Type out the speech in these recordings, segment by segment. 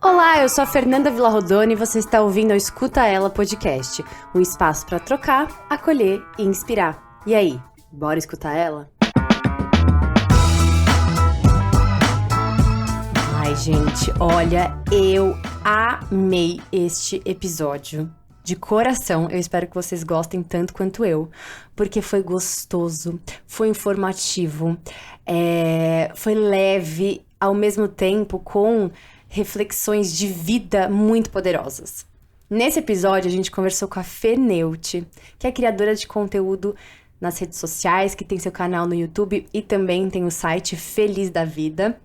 Olá, eu sou a Fernanda Villarrodone e você está ouvindo o Escuta Ela Podcast, um espaço para trocar, acolher e inspirar. E aí, bora escutar ela? Ai, gente, olha, eu amei este episódio. De coração, eu espero que vocês gostem tanto quanto eu, porque foi gostoso, foi informativo, foi leve, ao mesmo tempo com reflexões de vida muito poderosas. Nesse episódio, a gente conversou com a Fê Neutti, que é criadora de conteúdo nas redes sociais, que tem seu canal no YouTube e também tem o site Feliz da Vida.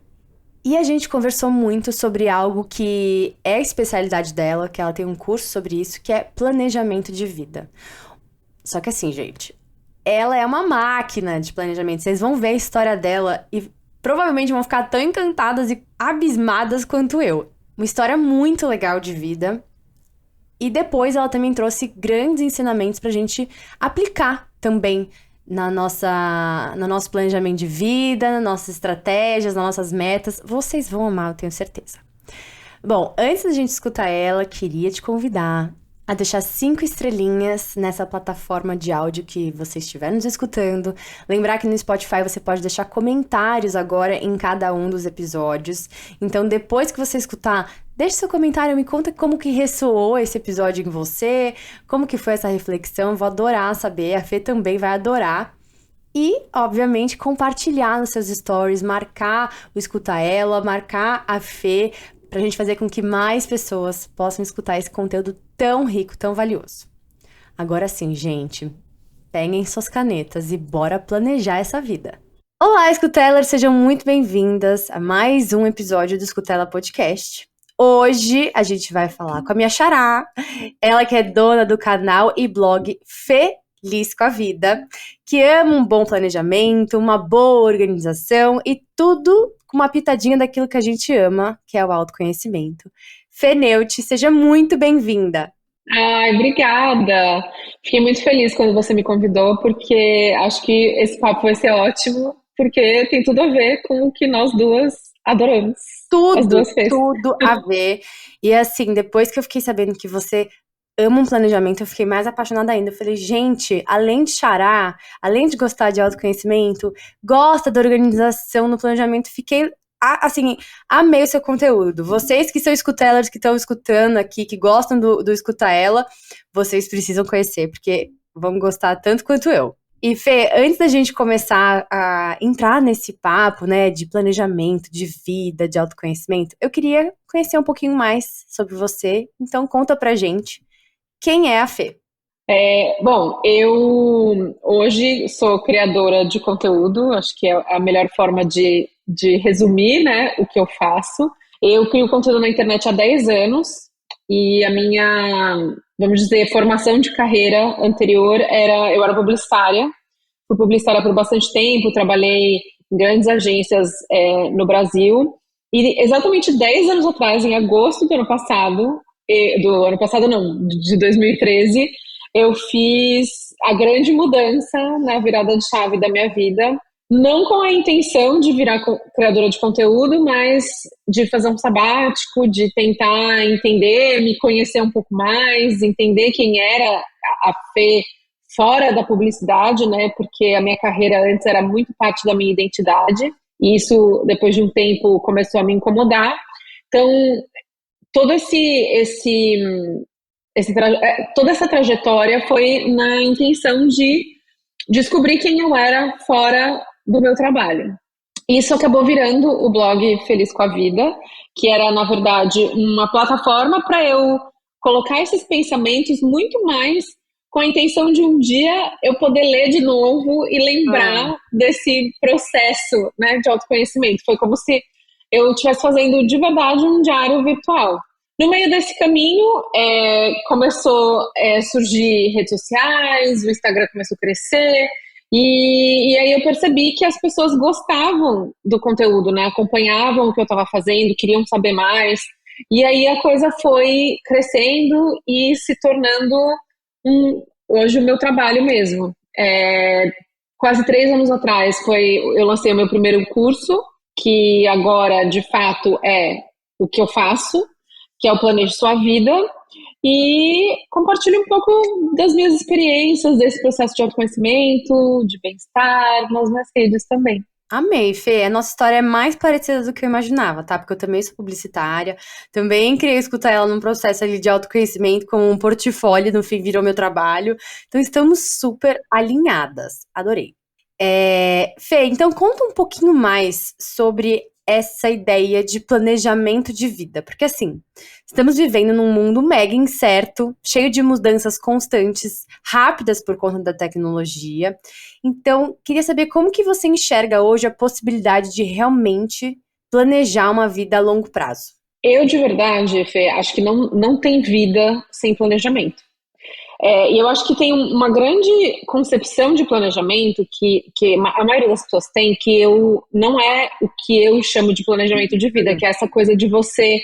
E a gente conversou muito sobre algo que é a especialidade dela, que ela tem um curso sobre isso, que é planejamento de vida. Só que assim, gente, ela é uma máquina de planejamento. Vocês vão ver a história dela e provavelmente vão ficar tão encantadas e abismadas quanto eu. Uma história muito legal de vida. E depois ela também trouxe grandes ensinamentos pra gente aplicar também no nosso planejamento de vida, nas nossas estratégias, nas nossas metas. Vocês vão amar, eu tenho certeza. Bom, antes da gente escutar ela, queria te convidar a deixar 5 estrelinhas nessa plataforma de áudio que você estiver nos escutando. Lembrar que no Spotify você pode deixar comentários agora em cada um dos episódios. Então, depois que você escutar, deixe seu comentário, me conta como que ressoou esse episódio em você, como que foi essa reflexão. Eu vou adorar saber, a Fê também vai adorar. E, obviamente, compartilhar nos seus stories, marcar o Escuta Ela, marcar a Fê, pra gente fazer com que mais pessoas possam escutar esse conteúdo tão rico, tão valioso. Agora sim, gente, peguem suas canetas e bora planejar essa vida. Olá, Escutelers, sejam muito bem-vindas a mais um episódio do Escutela Podcast. Hoje a gente vai falar com a minha xará, ela que é dona do canal e blog Feliz com a Vida, que ama um bom planejamento, uma boa organização e tudo com uma pitadinha daquilo que a gente ama, que é o autoconhecimento. Fê Neutti, seja muito bem-vinda. Ai, obrigada. Fiquei muito feliz quando você me convidou, porque acho que esse papo vai ser ótimo, porque tem tudo a ver com o que nós duas adoramos. As duas fez. Tudo a ver. E assim, depois que eu fiquei sabendo que você ama um planejamento, eu fiquei mais apaixonada ainda. Eu falei, gente, além de xará, além de gostar de autoconhecimento, gosta da organização no planejamento, fiquei, assim, amei o seu conteúdo. Vocês que são escutelers, que estão escutando aqui, que gostam do Escuta Ela, vocês precisam conhecer, porque vão gostar tanto quanto eu. E Fê, antes da gente começar a entrar nesse papo, né, de planejamento, de vida, de autoconhecimento, eu queria conhecer um pouquinho mais sobre você. Então, conta pra gente. Quem é a Fê? Bom, eu hoje sou criadora de conteúdo, acho que é a melhor forma de resumir, né, o que eu faço. Eu crio conteúdo na internet há 10 anos e a minha, vamos dizer, formação de carreira anterior eu era publicitária. Fui publicitária por bastante tempo, trabalhei em grandes agências no Brasil. E exatamente 10 anos atrás, em agosto do ano passado não, de 2013, eu fiz a grande mudança na virada de chave da minha vida, não com a intenção de virar criadora de conteúdo, mas de fazer um sabático, de tentar entender, me conhecer um pouco mais, entender quem era a Fê fora da publicidade, né? Porque a minha carreira antes era muito parte da minha identidade, e isso, depois de um tempo, começou a me incomodar. Então, toda essa trajetória foi na intenção de descobrir quem eu era fora do meu trabalho. Isso acabou virando o blog Feliz com a Vida, que era, na verdade, uma plataforma para eu colocar esses pensamentos muito mais com a intenção de um dia eu poder ler de novo e lembrar desse processo, né, de autoconhecimento. Foi como se eu estivesse fazendo de verdade um diário virtual. No meio desse caminho, começou a surgir redes sociais, o Instagram começou a crescer, e aí eu percebi que as pessoas gostavam do conteúdo, né? Acompanhavam o que eu estava fazendo, queriam saber mais, e aí a coisa foi crescendo e se tornando hoje o meu trabalho mesmo. Quase 3 anos atrás eu lancei o meu primeiro curso, que agora, de fato, é o que eu faço, que é o Planeje Sua Vida, e compartilho um pouco das minhas experiências, desse processo de autoconhecimento, de bem-estar, nas minhas redes também. Amei, Fê. A nossa história é mais parecida do que eu imaginava, tá? Porque eu também sou publicitária, também queria escutar ela num processo ali de autoconhecimento como um portfólio, no fim virou meu trabalho. Então estamos super alinhadas. Adorei. Fê, então conta um pouquinho mais sobre essa ideia de planejamento de vida, porque assim, estamos vivendo num mundo mega incerto, cheio de mudanças constantes, rápidas por conta da tecnologia. Então, queria saber como que você enxerga hoje a possibilidade de realmente planejar uma vida a longo prazo. Eu, de verdade, Fê, acho que não tem vida sem planejamento. E eu acho que tem uma grande concepção de planejamento que a maioria das pessoas tem, que não é o que eu chamo de planejamento de vida, que é essa coisa de você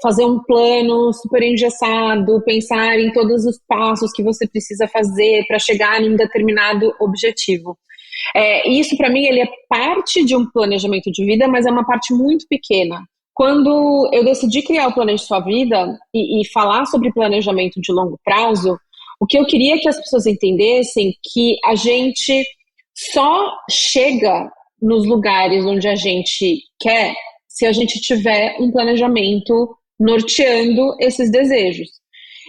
fazer um plano super engessado, pensar em todos os passos que você precisa fazer para chegar em um determinado objetivo. Isso, para mim, ele é parte de um planejamento de vida, mas é uma parte muito pequena. Quando eu decidi criar o Planeje Sua Vida e falar sobre planejamento de longo prazo, o que eu queria que as pessoas entendessem que a gente só chega nos lugares onde a gente quer se a gente tiver um planejamento norteando esses desejos.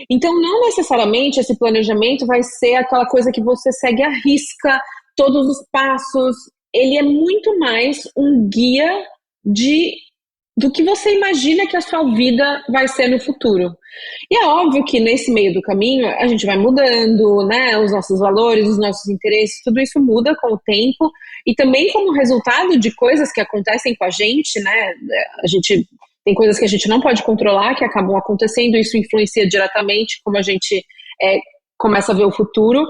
Então, não necessariamente esse planejamento vai ser aquela coisa que você segue à risca, todos os passos. Ele é muito mais um guia do que você imagina que a sua vida vai ser no futuro. E é óbvio que nesse meio do caminho a gente vai mudando, né? Os nossos valores, os nossos interesses, tudo isso muda com o tempo e também como resultado de coisas que acontecem com a gente, né? A gente tem coisas que a gente não pode controlar, que acabam acontecendo, isso influencia diretamente como a gente começa a ver o futuro.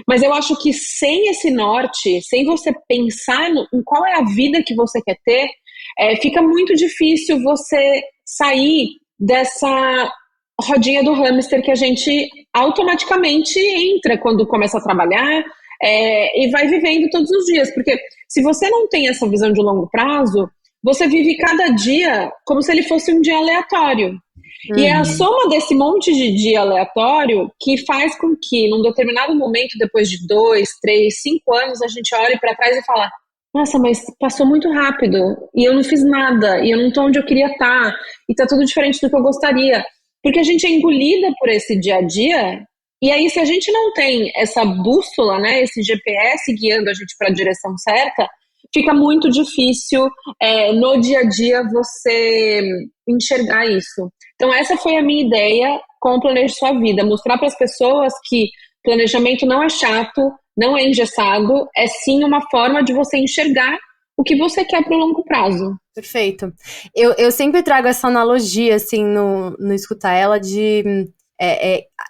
Mas eu acho que sem esse norte, sem você pensar em qual é a vida que você quer ter, fica muito difícil você sair dessa rodinha do hamster que a gente automaticamente entra quando começa a trabalhar e vai vivendo todos os dias. Porque se você não tem essa visão de longo prazo, você vive cada dia como se ele fosse um dia aleatório. E é a soma desse monte de dia aleatório que faz com que, num determinado momento, depois de 2, 3, 5 anos, a gente olhe para trás e fala: nossa, mas passou muito rápido, e eu não fiz nada, e eu não estou onde eu queria estar, e está tudo diferente do que eu gostaria. Porque a gente é engolida por esse dia a dia, e aí se a gente não tem essa bússola, né, esse GPS guiando a gente para a direção certa, fica muito difícil no dia a dia você enxergar isso. Então essa foi a minha ideia com o Planeje Sua Vida, mostrar para as pessoas que planejamento não é chato, não é engessado, é sim uma forma de você enxergar o que você quer para o longo prazo. Perfeito. Eu sempre trago essa analogia, assim, no escutar ela, de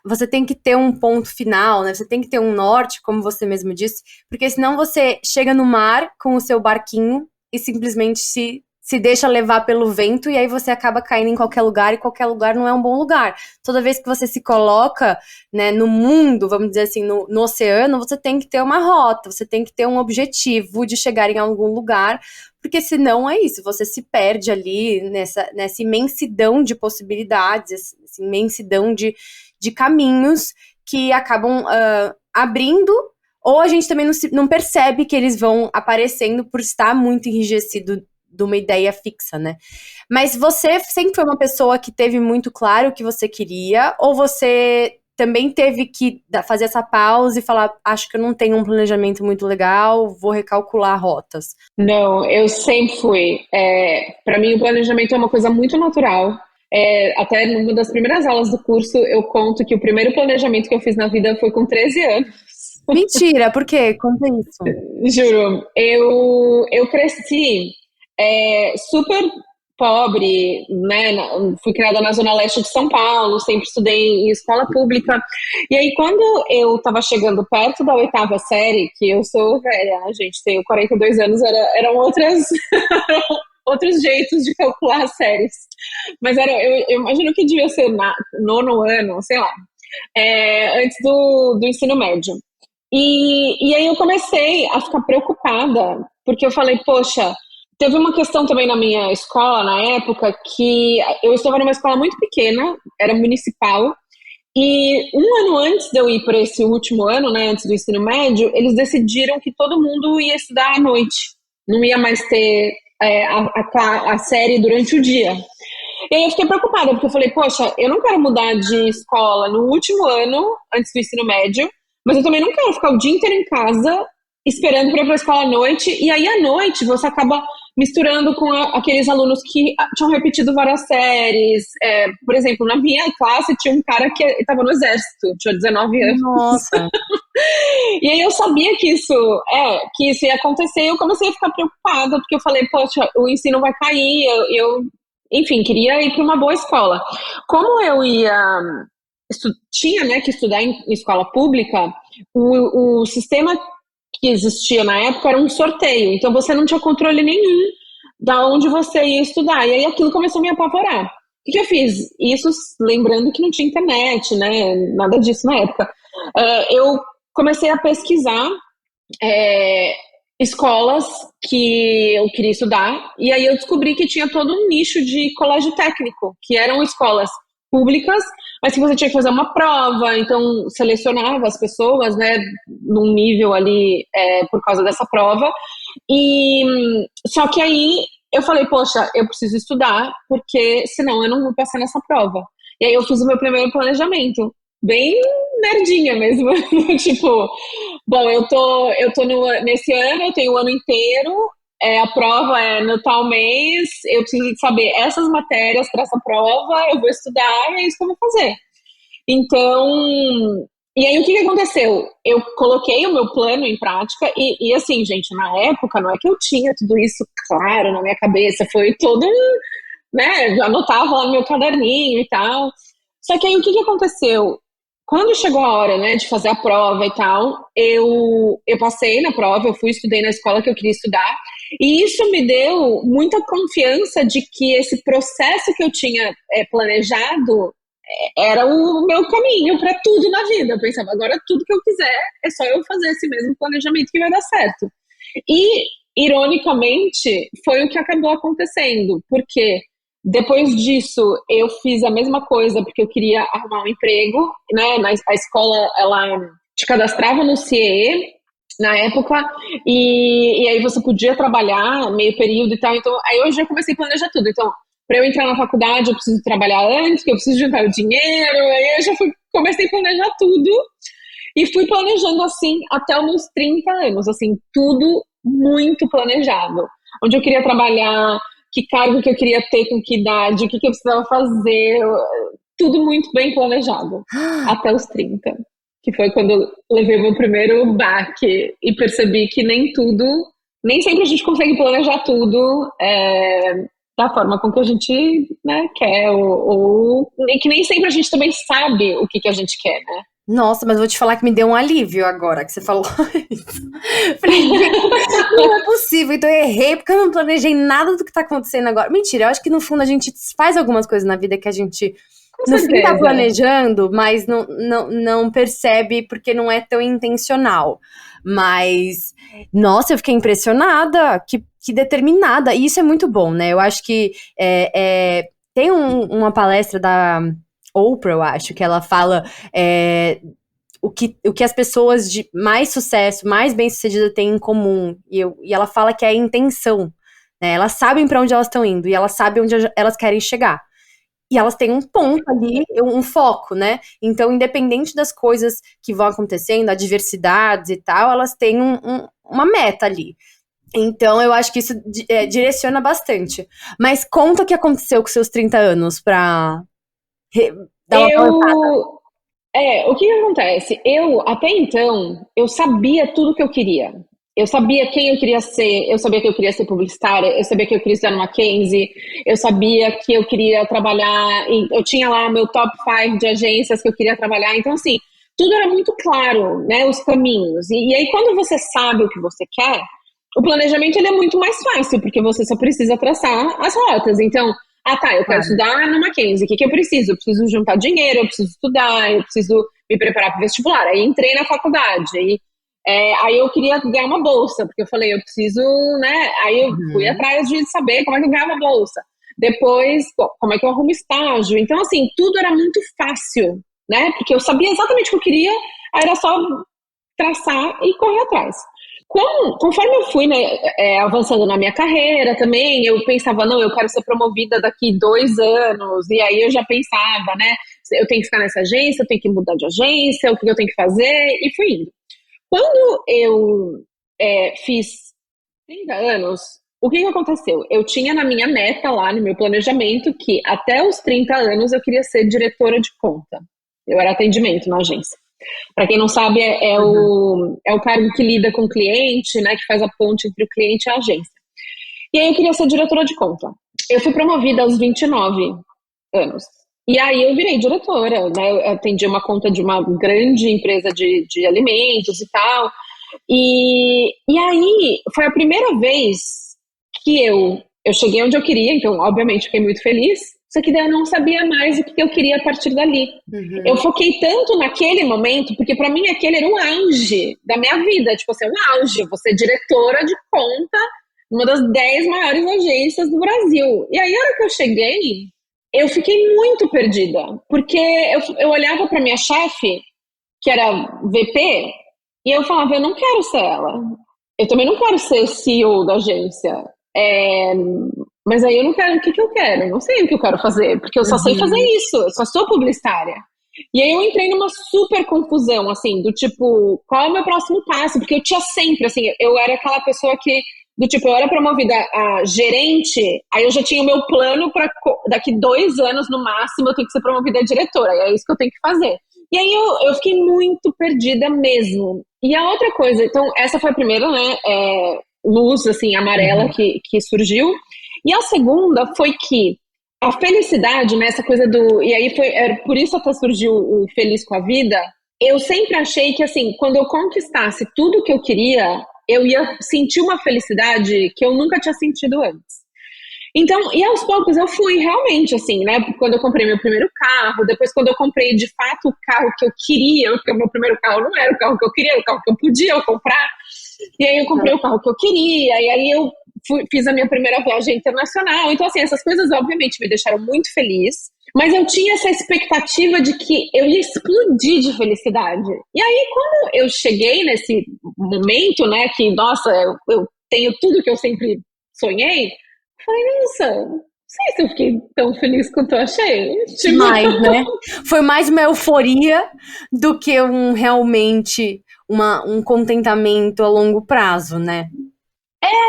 você tem que ter um ponto final, né? Você tem que ter um norte, como você mesmo disse, porque senão você chega no mar com o seu barquinho e simplesmente se deixa levar pelo vento, e aí você acaba caindo em qualquer lugar, e qualquer lugar não é um bom lugar. Toda vez que você se coloca, né, no mundo, vamos dizer assim, no oceano, você tem que ter uma rota, você tem que ter um objetivo de chegar em algum lugar, porque senão é isso, você se perde ali nessa imensidão de possibilidades, essa imensidão de caminhos que acabam abrindo, ou a gente também não percebe que eles vão aparecendo por estar muito enrijecido de uma ideia fixa, né? Mas você sempre foi uma pessoa que teve muito claro o que você queria, ou você também teve que fazer essa pausa e falar, acho que eu não tenho um planejamento muito legal, vou recalcular rotas? Não, eu sempre fui. Para mim, o planejamento é uma coisa muito natural. Até numa das primeiras aulas do curso, eu conto que o primeiro planejamento que eu fiz na vida foi com 13 anos. Mentira, por quê? Conta isso. Juro, eu cresci super pobre, né? Fui criada na zona leste de São Paulo, sempre estudei em escola pública. E aí, quando eu estava chegando perto da 8ª série, que eu sou velha, a gente, tenho 42 anos, eram outros jeitos de calcular as séries. Mas eu imagino que devia ser nono ano, sei lá, antes do ensino médio. E aí eu comecei a ficar preocupada, porque eu falei, poxa, Teve uma questão também na minha escola, na época, que eu estava numa escola muito pequena, era municipal, e um ano antes de eu ir para esse último ano, né, antes do ensino médio, eles decidiram que todo mundo ia estudar à noite, não ia mais ter a série durante o dia. E aí eu fiquei preocupada, porque eu falei, poxa, eu não quero mudar de escola no último ano, antes do ensino médio, mas eu também não quero ficar o dia inteiro em casa esperando para ir para a escola à noite, e aí à noite você acaba misturando com aqueles alunos que tinham repetido várias séries. Por exemplo, na minha classe tinha um cara que estava no exército, tinha 19 anos. Nossa. E aí eu sabia que isso ia acontecer, e eu comecei a ficar preocupada, porque eu falei, poxa, o ensino vai cair, enfim, queria ir para uma boa escola. Como eu tinha, né, que estudar em escola pública, o sistema que existia na época era um sorteio, então você não tinha controle nenhum da onde você ia estudar, e aí aquilo começou a me apavorar. O que eu fiz? Isso lembrando que não tinha internet, né, nada disso na época. Eu comecei a pesquisar escolas que eu queria estudar, e aí eu descobri que tinha todo um nicho de colégio técnico, que eram escolas públicas, mas que você tinha que fazer uma prova, então selecionava as pessoas, né, num nível ali por causa dessa prova, e só que aí eu falei, poxa, eu preciso estudar, porque senão eu não vou passar nessa prova. E aí eu fiz o meu primeiro planejamento, bem nerdinha mesmo, tipo, bom, eu tô nesse ano, eu tenho o ano inteiro, a prova é no tal mês, eu preciso saber essas matérias para essa prova, eu vou estudar e é isso que eu vou fazer. Então, e aí o que aconteceu? Eu coloquei o meu plano em prática e assim, gente, na época não é que eu tinha tudo isso claro na minha cabeça, foi todo, né, eu anotava lá no meu caderninho e tal. Só que aí o que aconteceu? Quando chegou a hora, né, de fazer a prova e tal, eu passei na prova, eu estudei na escola que eu queria estudar, e isso me deu muita confiança de que esse processo que eu tinha planejado era o meu caminho para tudo na vida. Eu pensava, agora tudo que eu quiser é só eu fazer esse mesmo planejamento que vai dar certo. E, ironicamente, foi o que acabou acontecendo, porque depois disso, eu fiz a mesma coisa, porque eu queria arrumar um emprego, né? A escola, ela te cadastrava no CIE na época, e aí você podia trabalhar meio período e tal. Então, aí hoje eu comecei a planejar tudo. Então, para eu entrar na faculdade, eu preciso trabalhar antes, que eu preciso juntar o dinheiro. Aí eu já comecei a planejar tudo, e fui planejando assim até os meus 30 anos, assim, tudo muito planejado. Onde eu queria trabalhar, que cargo que eu queria ter, com que idade, o que eu precisava fazer, tudo muito bem planejado, até os 30, que foi quando eu levei o meu primeiro baque e percebi que nem sempre a gente consegue planejar tudo da forma com que a gente, né, quer, ou que nem sempre a gente também sabe o que a gente quer, né? Nossa, mas eu vou te falar que me deu um alívio agora que você falou isso. Falei, não é possível, então eu errei porque eu não planejei nada do que tá acontecendo agora. Mentira, eu acho que no fundo a gente faz algumas coisas na vida que a gente no fim tá planejando, mas não percebe porque não é tão intencional. Mas, nossa, eu fiquei impressionada, que determinada, e isso é muito bom, né? Eu acho que tem uma palestra da Oprah, eu acho, que ela fala o que as pessoas de mais sucesso, mais bem-sucedidas têm em comum, e ela fala que é a intenção, né? Elas sabem para onde elas estão indo, e elas sabem onde elas querem chegar. E elas têm um ponto ali, um foco, né? Então, independente das coisas que vão acontecendo, adversidades e tal, elas têm uma meta ali. Então, eu acho que isso direciona bastante. Mas conta o que aconteceu com seus 30 anos pra dar uma palavra. O que acontece? Até então, eu sabia tudo que eu queria. Eu sabia quem eu queria ser, eu sabia que eu queria ser publicitária, eu sabia que eu queria estudar no Mackenzie, eu sabia que eu queria trabalhar, eu tinha lá meu top 5 de agências que eu queria trabalhar, então assim, tudo era muito claro, né, os caminhos. E aí quando você sabe o que você quer, o planejamento ele é muito mais fácil, porque você só precisa traçar as rotas. Então, eu quero estudar no Mackenzie, o que eu preciso? Eu preciso juntar dinheiro, eu preciso estudar, eu preciso me preparar para o vestibular. Aí entrei na faculdade, aí Aí eu queria ganhar uma bolsa, porque eu falei, eu preciso, né? Aí eu fui atrás de saber como é que eu ganhava uma bolsa. Depois, como é que eu arrumo estágio? Então, assim, tudo era muito fácil, né? Porque eu sabia exatamente o que eu queria, aí era só traçar e correr atrás. Conforme eu fui, né, avançando na minha carreira também, eu pensava, não, eu quero ser promovida daqui 2 anos, e aí eu já pensava, né, eu tenho que ficar nessa agência, eu tenho que mudar de agência, o que eu tenho que fazer, e fui indo. Quando eu fiz 30 anos, o que aconteceu? Eu tinha na minha meta lá, no meu planejamento, que até os 30 anos eu queria ser diretora de conta. Eu era atendimento na agência. Para quem não sabe, é o cargo que lida com o cliente, né, que faz a ponte entre o cliente e a agência. E aí eu queria ser diretora de conta. Eu fui promovida aos 29 anos. E aí eu virei diretora, né? Eu atendi uma conta de uma grande empresa de alimentos e tal. E aí foi a primeira vez que eu cheguei onde eu queria, então obviamente fiquei muito feliz, só que daí eu não sabia mais o que eu queria a partir dali. Eu foquei tanto naquele momento, porque para mim aquele era o auge da minha vida, tipo assim, o auge, eu vou ser diretora de conta numa das 10 maiores agências do Brasil. E aí a hora que eu cheguei, eu fiquei muito perdida, porque eu olhava para minha chefe, que era VP, e eu falava, eu não quero ser ela. Eu também não quero ser CEO da agência. Mas aí eu não quero, o que eu quero? Eu não sei o que eu quero fazer, porque eu só sei fazer isso, eu só sou publicitária. E aí eu entrei numa super confusão, assim, do tipo, qual é o meu próximo passo? Porque eu tinha sempre, assim, eu era aquela pessoa que, do tipo, eu era promovida a gerente, aí eu já tinha o meu plano para daqui 2 anos, no máximo, eu tenho que ser promovida a diretora, e é isso que eu tenho que fazer. E aí eu fiquei muito perdida mesmo. E a outra coisa, então, essa foi a primeira, né, luz, assim, amarela que surgiu. E a segunda foi que a felicidade, né, essa coisa do... E aí por isso até surgiu o Feliz com a Vida. Eu sempre achei que, assim, quando eu conquistasse tudo que eu queria, eu ia sentir uma felicidade que eu nunca tinha sentido antes. Então, e aos poucos eu fui realmente, assim, né, quando eu comprei meu primeiro carro, depois quando eu comprei de fato o carro que eu queria, porque o meu primeiro carro não era o carro que eu queria, era o carro que eu podia comprar, e aí eu comprei o carro que eu queria, e aí eu fiz a minha primeira viagem internacional. Então, assim, essas coisas obviamente me deixaram muito feliz, mas eu tinha essa expectativa de que eu ia explodir de felicidade. E aí, quando eu cheguei nesse momento, né, que, nossa, eu tenho tudo que eu sempre sonhei, eu falei, nossa, não sei se eu fiquei tão feliz quanto eu achei. Tipo... Mais, né? Foi mais uma euforia do que realmente um contentamento a longo prazo, né?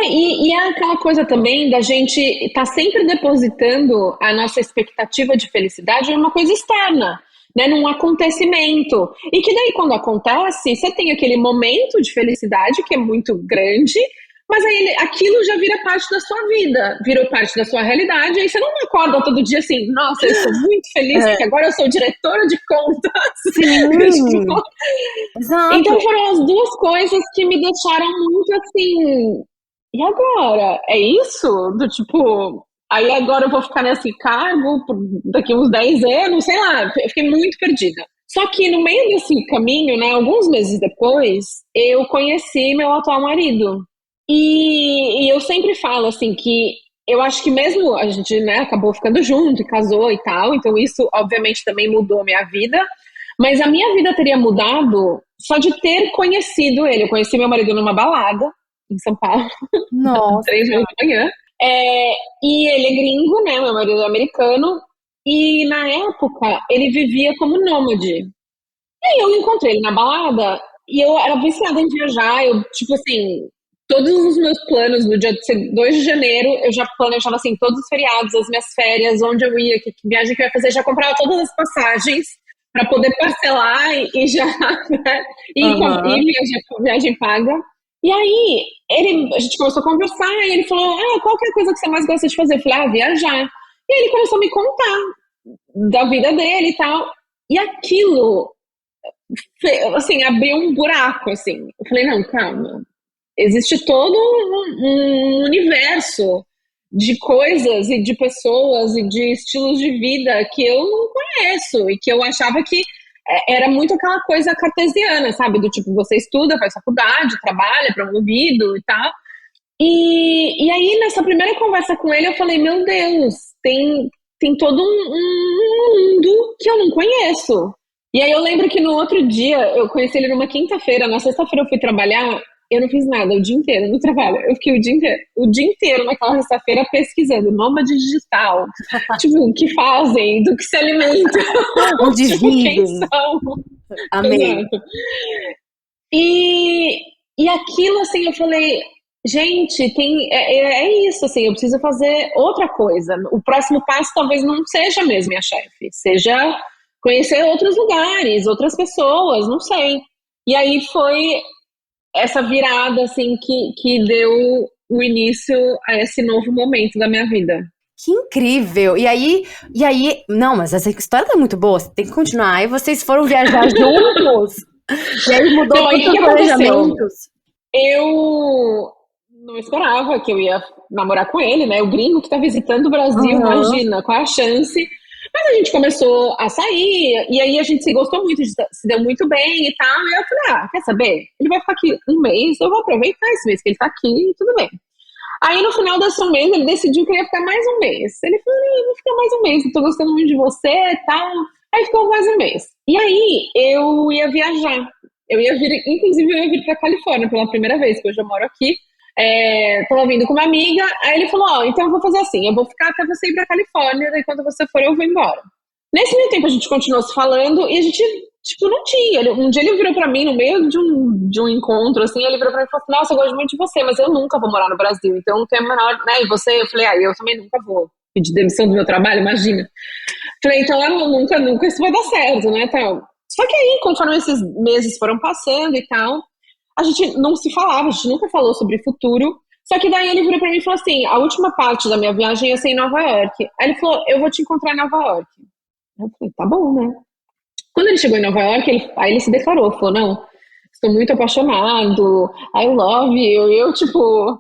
E é aquela coisa também da gente estar sempre depositando a nossa expectativa de felicidade em uma coisa externa, né, num acontecimento. E que daí, quando acontece, você tem aquele momento de felicidade que é muito grande, mas aí aquilo já vira parte da sua vida, virou parte da sua realidade, aí você não acorda todo dia assim, nossa, eu estou muito feliz porque agora eu sou diretora de contas. Sim, exato. Então foram as duas coisas que me deixaram muito assim... E agora? É isso? Do tipo, aí agora eu vou ficar nesse cargo por daqui uns 10 anos, sei lá, eu fiquei muito perdida. Só que no meio desse caminho, né, alguns meses depois, eu conheci meu atual marido. E eu sempre falo, assim, que eu acho que mesmo a gente, né, acabou ficando junto e casou e tal, então isso obviamente também mudou a minha vida, mas a minha vida teria mudado só de ter conhecido ele. Eu conheci meu marido numa balada, em São Paulo, Nossa. 3 da manhã. E ele é gringo, né? Meu marido é americano. E na época ele vivia como nômade. E aí eu encontrei ele na balada e eu era viciada em viajar. Eu, tipo assim, todos os meus planos no dia 2 de janeiro, eu já planejava assim, todos os feriados, as minhas férias, onde eu ia, que viagem que eu ia fazer, já comprava todas as passagens para poder parcelar e já, né? E viagem, viagem paga. E aí, a gente começou a conversar, e ele falou, qual que é a coisa que você mais gosta de fazer? Eu falei, viajar. E aí ele começou a me contar da vida dele e tal. E aquilo, assim, abriu um buraco, assim. Eu falei, não, calma. Existe todo um universo de coisas e de pessoas e de estilos de vida que eu não conheço e que eu achava que era muito aquela coisa cartesiana, sabe? Do tipo, você estuda, faz faculdade, trabalha, promovido e tal. E aí, nessa primeira conversa com ele, eu falei, meu Deus, tem todo um mundo que eu não conheço. E aí eu lembro que no outro dia, eu conheci ele numa quinta-feira, na sexta-feira eu fui trabalhar, eu não fiz nada o dia inteiro no trabalho. Eu fiquei o dia inteiro naquela sexta-feira pesquisando nômade digital. Tipo, o que fazem, do que se alimentam. Onde tipo, quem vivem. são. Amei. Exato. E aquilo, assim, eu falei, gente, é isso, assim, eu preciso fazer outra coisa. O próximo passo talvez não seja mesmo minha chefe, seja conhecer outros lugares, outras pessoas, não sei. E aí foi essa virada, assim, que deu o início a esse novo momento da minha vida. Que incrível! E aí, não, mas essa história tá muito boa, você tem que continuar. Aí vocês foram viajar juntos, e aí mudou Não, aí todos o que os aconteceu? planejamentos. Eu não esperava que eu ia namorar com ele, né? O gringo que tá visitando o Brasil, Uhum. imagina, qual é a chance? Mas a gente começou a sair, e aí a gente se gostou muito, se deu muito bem e tal. E eu falei, quer saber? Ele vai ficar aqui um mês, eu vou aproveitar esse mês que ele tá aqui, e tudo bem. Aí no final desse um mês, ele decidiu que ia ficar mais um mês. Ele falou, eu vou ficar mais um mês, eu tô gostando muito de você e tal. Aí ficou mais um mês. E aí eu ia viajar. Inclusive eu ia vir pra Califórnia pela primeira vez, que hoje eu moro aqui. Tava vindo com uma amiga, aí ele falou, então eu vou fazer assim, eu vou ficar até você ir pra Califórnia, daí quando você for eu vou embora. Nesse meio tempo a gente continuou se falando e a gente, tipo, não tinha. Um dia ele virou pra mim no meio de um encontro, assim, ele virou pra mim e falou assim, nossa, eu gosto muito de você, mas eu nunca vou morar no Brasil, então não tem a menor, né, e você, eu falei, eu também nunca vou pedir demissão do meu trabalho, imagina. Falei, então nunca isso vai dar certo, né, tal. Só que aí, conforme esses meses foram passando e tal, a gente não se falava, a gente nunca falou sobre futuro. Só que daí ele virou pra mim e falou assim: a última parte da minha viagem ia ser em Nova York. Aí ele falou: eu vou te encontrar em Nova York. Eu falei: tá bom, né? Quando ele chegou em Nova York, aí ele se declarou: falou, não, estou muito apaixonado, I love you. E eu, tipo,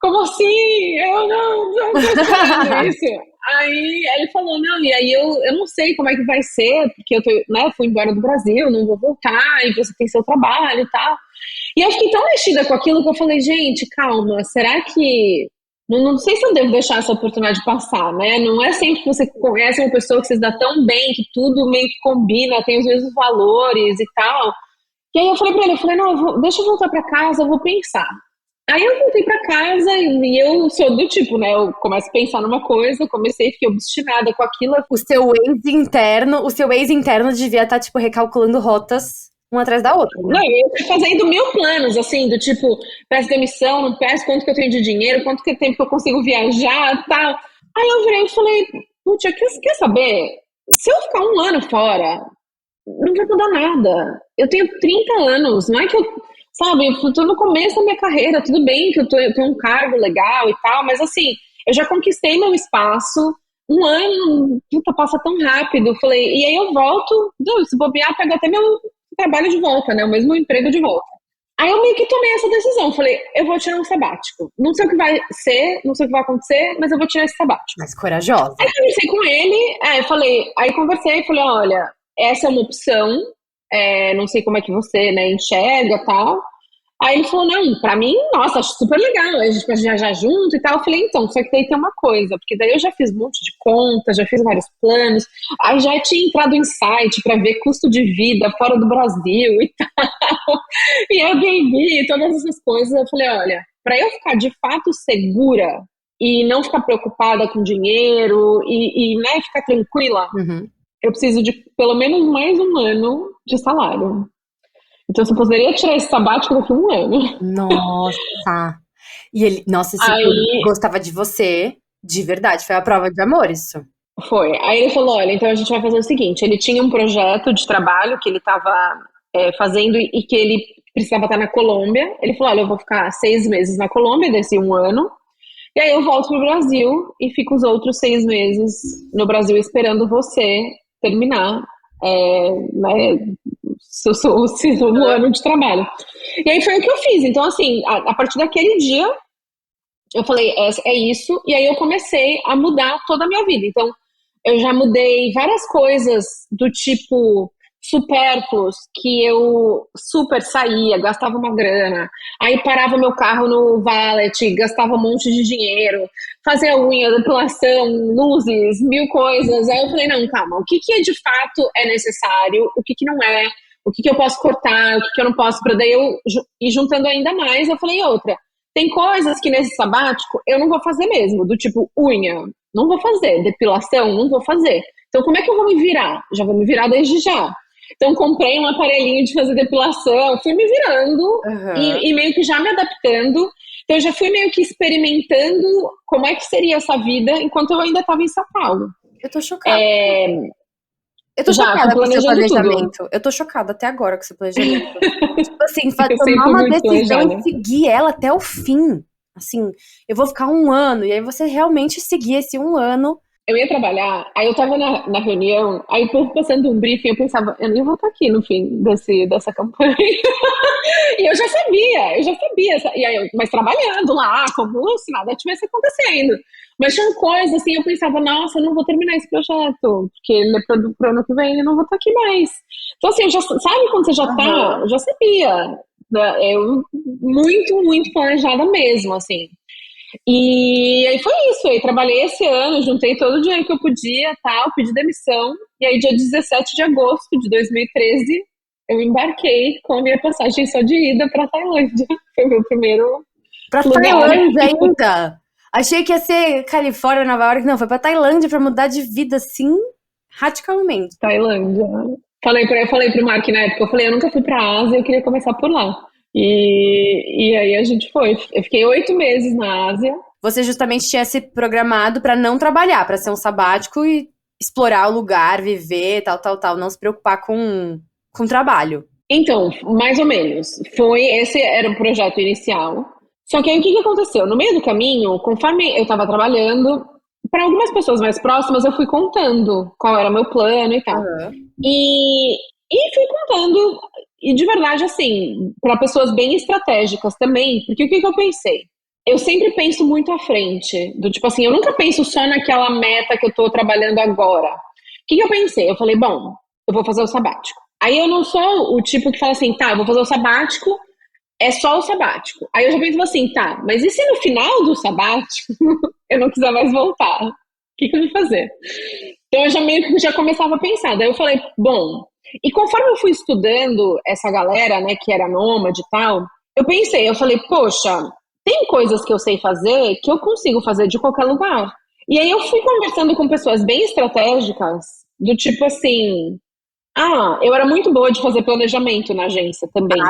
como assim? Eu não tô esperando isso. Aí ele falou, não, e aí eu não sei como é que vai ser, porque fui embora do Brasil, não vou voltar, e você tem seu trabalho e tal. E eu fiquei tão mexida com aquilo que eu falei, gente, calma, será que. Não sei se eu devo deixar essa oportunidade passar, né? Não é sempre que você conhece uma pessoa que você se dá tão bem, que tudo meio que combina, tem os mesmos valores e tal. E aí eu falei pra ele, não, deixa eu voltar pra casa, eu vou pensar. Aí eu voltei pra casa e eu sou do tipo, né? Eu começo a pensar numa coisa, fiquei obstinada com aquilo. O seu ex-interno devia estar, tipo, recalculando rotas uma atrás da outra, né? Não, eu fui fazendo mil planos, assim, do tipo, peço demissão, não peço, quanto que eu tenho de dinheiro, quanto que tempo que eu consigo viajar, tal. Aí eu virei e falei, putz, quer saber? Se eu ficar um ano fora, não vai mudar nada. Eu tenho 30 anos, não é que eu, sabe, eu tô no começo da minha carreira, tudo bem que eu tenho um cargo legal e tal, mas assim, eu já conquistei meu espaço, um ano, puta, passa tão rápido. Eu falei, e aí eu volto, se bobear, pego até meu trabalho de volta, né, o mesmo emprego de volta. Aí eu meio que tomei essa decisão, falei, eu vou tirar um sabático. Não sei o que vai ser, não sei o que vai acontecer, mas eu vou tirar esse sabático. Mas corajosa. Aí conversei com ele, aí conversei e falei, olha, essa é uma opção, não sei como é que você, né, enxerga e tal. Aí ele falou, não, pra mim, nossa, acho super legal, a gente pode viajar junto e tal. Eu falei, então, só que daí tem uma coisa, porque daí eu já fiz um monte de contas, já fiz vários planos, aí já tinha entrado em site pra ver custo de vida fora do Brasil e tal, e Airbnb, todas essas coisas. Eu falei, olha, pra eu ficar de fato segura e não ficar preocupada com dinheiro e né, ficar tranquila, Uhum. eu preciso de pelo menos mais um ano de salário. Então você poderia tirar esse sabático daqui a um ano. Nossa. E ele, nossa, esse filme Aí gostava de você, de verdade. Foi a prova de amor, isso. foi. Aí ele falou: olha, então a gente vai fazer o seguinte: ele tinha um projeto de trabalho que ele estava fazendo e que ele precisava estar na Colômbia. Ele falou: olha, eu vou ficar 6 meses na Colômbia, desse um ano, e aí eu volto pro Brasil e fico os outros 6 meses no Brasil esperando você terminar, né, o ano de trabalho. E aí foi o que eu fiz. Então, assim, a partir daquele dia, eu falei, é isso, e aí eu comecei a mudar toda a minha vida. Então, eu já mudei várias coisas do tipo supérfluos que eu super saía, gastava uma grana, aí parava meu carro no valet, gastava um monte de dinheiro, fazia unha, depilação, luzes, mil coisas. Aí eu falei, não, calma, o que de fato é necessário, o que não é, o que eu posso cortar, o que eu não posso, para daí eu ir juntando ainda mais. Eu falei, outra, tem coisas que nesse sabático eu não vou fazer mesmo, do tipo unha, não vou fazer, depilação, não vou fazer. Então como é que eu vou me virar? Já vou me virar desde já. Então comprei um aparelhinho de fazer depilação, fui me virando e meio que já me adaptando. Então eu já fui meio que experimentando como é que seria essa vida enquanto eu ainda estava em São Paulo. Eu tô chocada. Eu tô chocada com o seu planejamento. Tudo. Eu tô chocada até agora com o seu planejamento. Tipo assim, tomar uma decisão e seguir ela até o fim. Assim, eu vou ficar 1 ano, e aí você realmente seguir esse 1 ano. Eu ia trabalhar, aí eu tava na reunião, aí passando um briefing, eu pensava, eu nem vou estar aqui no fim dessa campanha. E eu já sabia, e aí, mas trabalhando lá, como se nada tivesse acontecendo. Mas tinha coisas assim, eu pensava, nossa, eu não vou terminar esse projeto, porque pro ano que vem eu não vou estar aqui mais. Então assim, sabe quando você já tá, eu já sabia. Eu muito planejada mesmo, assim. E aí foi isso, aí trabalhei esse ano, juntei todo o dinheiro que eu podia, tal, pedi demissão, e aí dia 17 de agosto de 2013, eu embarquei com a minha passagem só de ida pra Tailândia. Foi meu primeiro Pra Tailândia ainda? Achei que ia ser Califórnia, Nova York, não, foi pra Tailândia pra mudar de vida, assim, radicalmente. Tailândia. Eu falei pro Mark na época, eu nunca fui pra Ásia, eu queria começar por lá. E aí a gente foi. Eu fiquei 8 meses na Ásia. Você justamente tinha se programado para não trabalhar, para ser um sabático e explorar o lugar, viver, tal, não se preocupar com trabalho. Então, mais ou menos. Esse era o projeto inicial. Só que aí o que aconteceu? No meio do caminho, conforme eu estava trabalhando, para algumas pessoas mais próximas eu fui contando qual era o meu plano e tal. E fui contando. E de verdade, assim, para pessoas bem estratégicas também, porque o que eu pensei? Eu sempre penso muito à frente, do tipo assim, eu nunca penso só naquela meta que eu tô trabalhando agora. O que eu pensei? Eu falei, bom, eu vou fazer o sabático. Aí eu não sou o tipo que fala assim, tá, eu vou fazer o sabático, é só o sabático. Aí eu já penso assim, tá, mas e se no final do sabático eu não quiser mais voltar? O que eu vou fazer? Então eu já meio que já começava a pensar. Daí eu falei, bom, e conforme eu fui estudando essa galera, né, que era nômade e tal, eu falei, poxa, tem coisas que eu sei fazer que eu consigo fazer de qualquer lugar. E aí eu fui conversando com pessoas bem estratégicas, do tipo assim, eu era muito boa de fazer planejamento na agência também.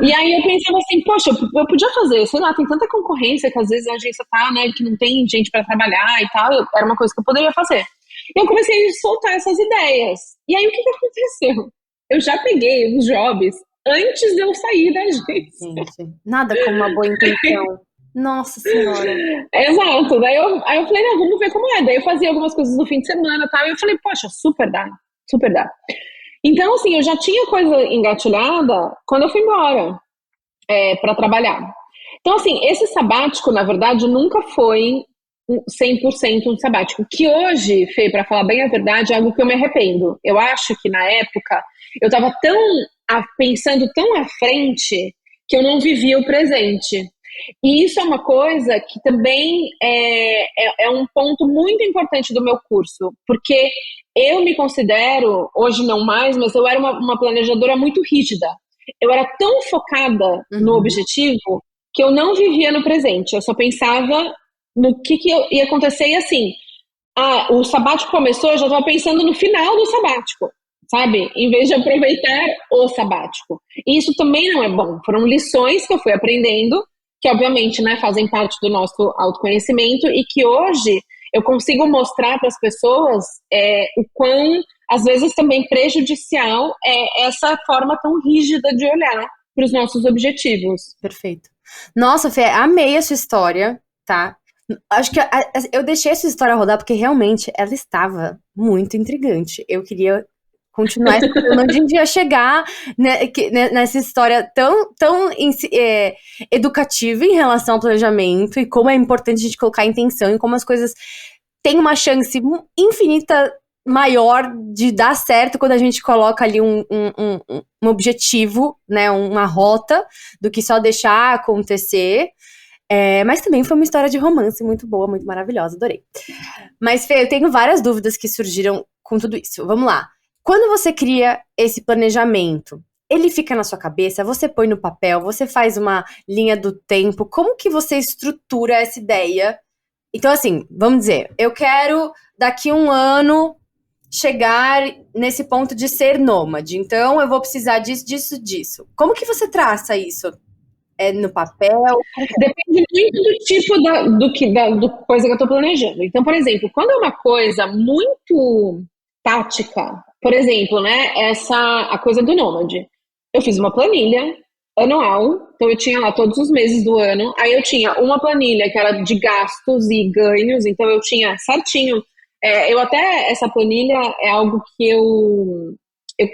E aí eu pensava assim, poxa, eu podia fazer, sei lá, tem tanta concorrência que às vezes a agência tá, né, que não tem gente para trabalhar e tal, era uma coisa que eu poderia fazer. E eu comecei a soltar essas ideias. E aí o que aconteceu? Eu já peguei os jobs antes de eu sair da agência. Gente, nada como uma boa intenção. Nossa Senhora. Exato. Aí eu falei, não, vamos ver como é. Daí eu fazia algumas coisas no fim de semana e tal. E eu falei, poxa, super dá. Então, assim, eu já tinha coisa engatilhada quando eu fui embora para trabalhar. Então, assim, esse sabático, na verdade, nunca foi 100% um sabático, que hoje, Fê, para falar bem a verdade, é algo que eu me arrependo. Eu acho que na época eu estava pensando tão à frente que eu não vivia o presente. E isso é uma coisa que também é um ponto muito importante do meu curso, porque eu me considero, hoje não mais, mas eu era uma planejadora muito rígida. Eu era tão focada no objetivo que eu não vivia no presente, eu só pensava no que ia acontecer e assim, o sabático começou, eu já estava pensando no final do sabático, sabe? Em vez de aproveitar o sabático. E isso também não é bom. Foram lições que eu fui aprendendo, que obviamente, né, fazem parte do nosso autoconhecimento e que hoje eu consigo mostrar para as pessoas o quão, às vezes, também prejudicial é essa forma tão rígida de olhar para os nossos objetivos. Perfeito. Nossa, Fê, amei a sua história, tá? Acho que eu deixei essa história rodar porque realmente ela estava muito intrigante. Eu queria continuar escutando onde a gente ia chegar, né, nessa história tão educativa em relação ao planejamento e como é importante a gente colocar intenção e como as coisas têm uma chance infinita maior de dar certo quando a gente coloca ali um objetivo, né, uma rota, do que só deixar acontecer. Mas também foi uma história de romance muito boa, muito maravilhosa, adorei. Mas, Fê, eu tenho várias dúvidas que surgiram com tudo isso. Vamos lá. Quando você cria esse planejamento, ele fica na sua cabeça, você põe no papel, você faz uma linha do tempo, como que você estrutura essa ideia? Então, assim, vamos dizer, eu quero daqui 1 ano chegar nesse ponto de ser nômade. Então, eu vou precisar disso, disso, disso. Como que você traça isso? É no papel? Depende muito do tipo do coisa que eu estou planejando. Então, por exemplo, quando é uma coisa muito tática, por exemplo, né, a coisa do nômade. Eu fiz uma planilha anual, então eu tinha lá todos os meses do ano. Aí eu tinha uma planilha que era de gastos e ganhos, então eu tinha certinho. Essa planilha é algo que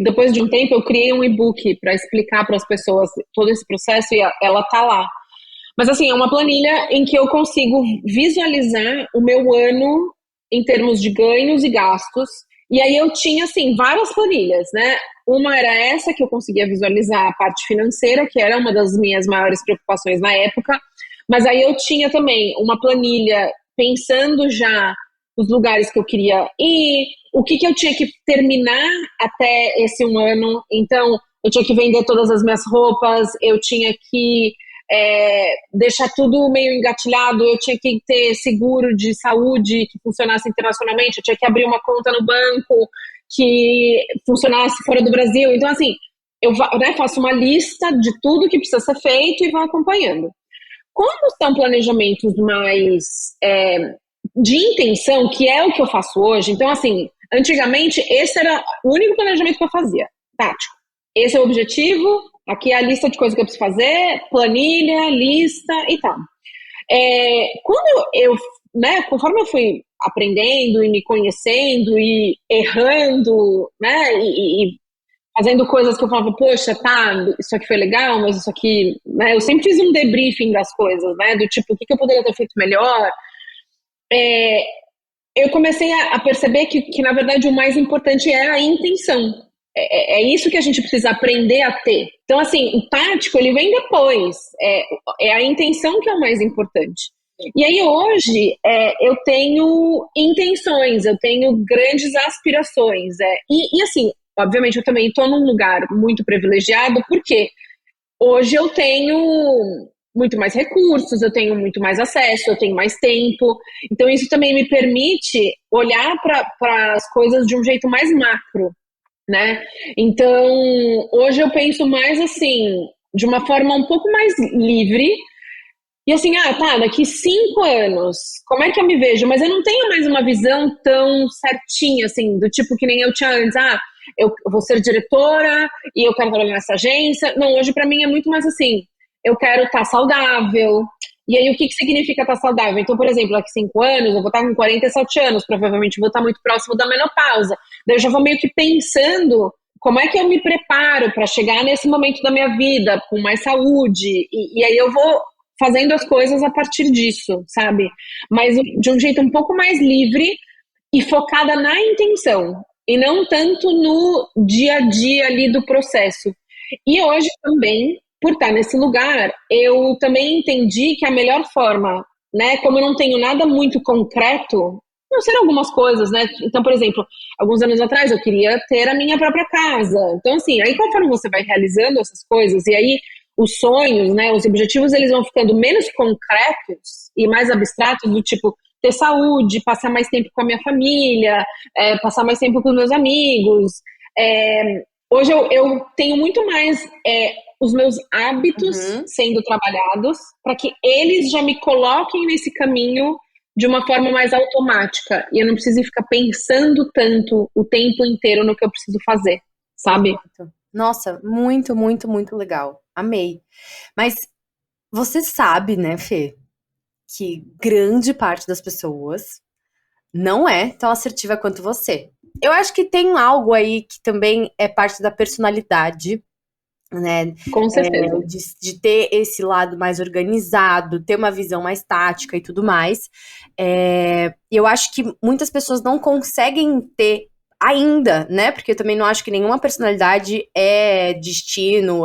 depois de um tempo, eu criei um e-book para explicar para as pessoas todo esse processo e ela tá lá. Mas assim, é uma planilha em que eu consigo visualizar o meu ano em termos de ganhos e gastos. E aí eu tinha, assim, várias planilhas, né? Uma era essa, que eu conseguia visualizar a parte financeira, que era uma das minhas maiores preocupações na época. Mas aí eu tinha também uma planilha pensando já os lugares que eu queria ir, o que eu tinha que terminar até esse 1 ano. Então, eu tinha que vender todas as minhas roupas, eu tinha que deixar tudo meio engatilhado, eu tinha que ter seguro de saúde que funcionasse internacionalmente, eu tinha que abrir uma conta no banco que funcionasse fora do Brasil. Então, assim, eu faço uma lista de tudo que precisa ser feito e vou acompanhando. Quando são planejamentos mais de intenção, que é o que eu faço hoje, então, assim, antigamente, esse era o único planejamento que eu fazia, tático. Esse é o objetivo, aqui é a lista de coisas que eu preciso fazer, planilha, lista e tal. Quando né, conforme eu fui aprendendo e me conhecendo e errando, né, e fazendo coisas que eu falava, poxa, tá, isso aqui foi legal, mas isso aqui, né, eu sempre fiz um debriefing das coisas, né, do tipo, o que eu poderia ter feito melhor. Eu comecei a perceber que, na verdade, o mais importante é a intenção. É isso que a gente precisa aprender a ter. Então, assim, o tático, ele vem depois. É a intenção que é o mais importante. E aí, hoje, eu tenho intenções, eu tenho grandes aspirações. E, assim, obviamente, eu também estou num lugar muito privilegiado, porque hoje eu tenho muito mais recursos, eu tenho muito mais acesso, eu tenho mais tempo. Então, isso também me permite olhar para as coisas de um jeito mais macro, né? Então, hoje eu penso mais assim, de uma forma um pouco mais livre. E assim, tá, daqui 5 anos, como é que eu me vejo? Mas eu não tenho mais uma visão tão certinha, assim, do tipo que nem eu tinha antes. Eu vou ser diretora e eu quero trabalhar nessa agência. Não, hoje para mim é muito mais assim, eu quero estar saudável. E aí, o que significa estar saudável? Então, por exemplo, daqui 5 anos, eu vou estar com 47 anos, provavelmente vou estar muito próximo da menopausa. Daí eu já vou meio que pensando como é que eu me preparo para chegar nesse momento da minha vida com mais saúde. E aí eu vou fazendo as coisas a partir disso, sabe? Mas de um jeito um pouco mais livre e focada na intenção. E não tanto no dia a dia ali do processo. E hoje também, por estar nesse lugar, eu também entendi que a melhor forma, né, como eu não tenho nada muito concreto, não ser algumas coisas, né? Então, por exemplo, alguns anos atrás eu queria ter a minha própria casa. Então, assim, aí conforme você vai realizando essas coisas, e aí os sonhos, né, os objetivos, eles vão ficando menos concretos e mais abstratos, do tipo, ter saúde, passar mais tempo com a minha família, passar mais tempo com os meus amigos. Hoje eu tenho muito mais os meus hábitos sendo trabalhados para que eles já me coloquem nesse caminho de uma forma mais automática e eu não preciso ficar pensando tanto o tempo inteiro no que eu preciso fazer, sabe? Nossa, muito, muito, muito legal. Amei. Mas você sabe, né, Fê, que grande parte das pessoas não é tão assertiva quanto você. Eu acho que tem algo aí que também é parte da personalidade, né? Com certeza. De ter esse lado mais organizado, ter uma visão mais tática e tudo mais. Eu acho que muitas pessoas não conseguem ter ainda, né? Porque eu também não acho que nenhuma personalidade é destino,